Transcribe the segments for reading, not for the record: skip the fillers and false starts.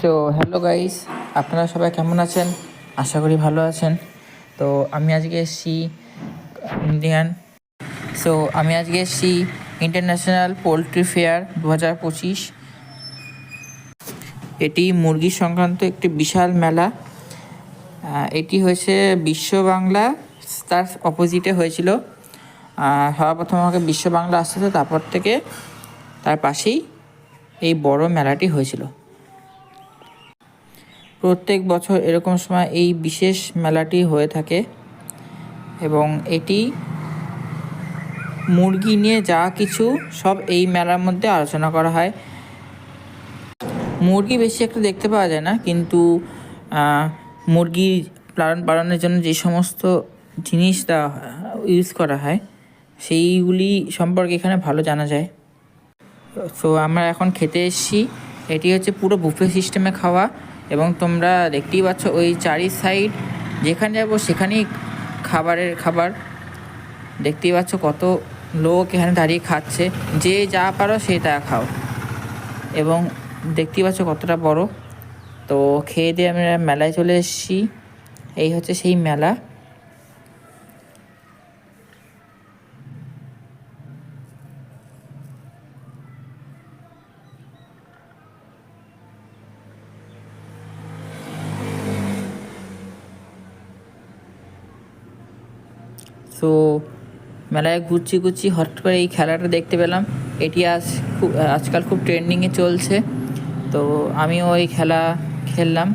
So hello guys, আপনারা সবাই কেমন আছেন? আশা করি ভালো আছেন। তো আমি আজকে এসেছি ইন্ডিয়ান সো আমি আজকে এসেছি ইন্টারন্যাশনাল পোলট্রি ফেয়ার 2025। এটি মুরগি সংক্রান্ত একটি বিশাল মেলা। এটি হয়েছে বিশ্ব বাংলা, তার অপোজিটে হয়েছিল। সর্বপ্রথম আমাকে বিশ্ব বাংলা আসতে হতো, তারপর থেকে তার পাশেই এই বড় মেলাটি হয়েছিল। প্রত্যেক বছর এরকম সময় এই বিশেষ মেলাটি হয়ে থাকে এবং এটি মুরগি নিয়ে যা কিছু সব এই মেলার মধ্যে আলোচনা করা হয়। মুরগি বেশি একটা দেখতে পাওয়া যায় না, কিন্তু মুরগি লালন পালনের জন্য যে সমস্ত জিনিস ইউজ করা হয় সেইগুলি সম্পর্কে এখানে ভালো জানা যায়। সো আমরা এখন খেতে এসেছি। এটি হচ্ছে পুরো বুফে সিস্টেমে খাওয়া, এবং তোমরা দেখতেই পাচ্ছ ওই চারি সাইড যেখানে যাবো সেখানেই খাবার দেখতেই পাচ্ছ। কত লোক এখানে দাঁড়িয়ে খাচ্ছে, যে যা পারো সে তা খাও। এবং দেখতেই পাচ্ছ কতটা বড়। তো খেয়ে দিয়ে আমরা মেলায় চলে এসেছি। এই হচ্ছে সেই মেলা। সো মেলায় ঘুরছি হঠাৎ করে এই খেলাটা দেখতে পেলাম। এটি আজকাল খুব ট্রেন্ডিংয়ে চলছে, তো আমিও ওই খেলা খেললাম।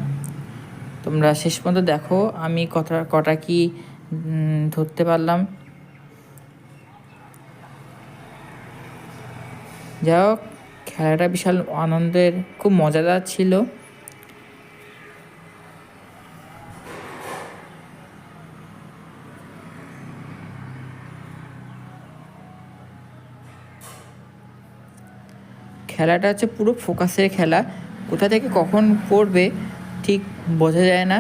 তোমরা শেষ পর্যন্ত দেখো আমি কটা কি ধরতে পারলাম। যাই হোক, খেলাটা বিশাল আনন্দের, খুব মজাদার ছিল। খেলাটা হচ্ছে পুরো ফোকাসের খেলা, কোথা থেকে কখন পড়বে ঠিক বোঝা যায় না।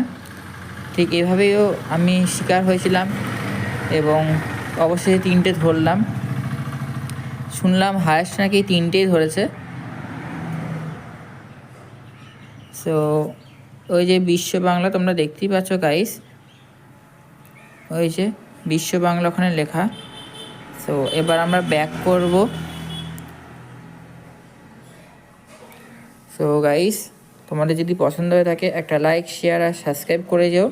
ঠিক এভাবেও আমি শিকার হয়েছিলাম এবং অবশ্যই 3টে ধরলাম। শুনলাম হায়েস্ট নাকি 3টেই ধরেছে। সো ওই যে বিশ্ব বাংলা তোমরা দেখতেই পাচ্ছ গাইস, ওই যে বিশ্ব বাংলা ওখানে লেখা। সো এবার আমরা ব্যাক করব। সো গাইস, তোমাদের যদি পছন্দ হয়ে থাকে একটা লাইক, শেয়ার আর সাবস্ক্রাইব করে যেও।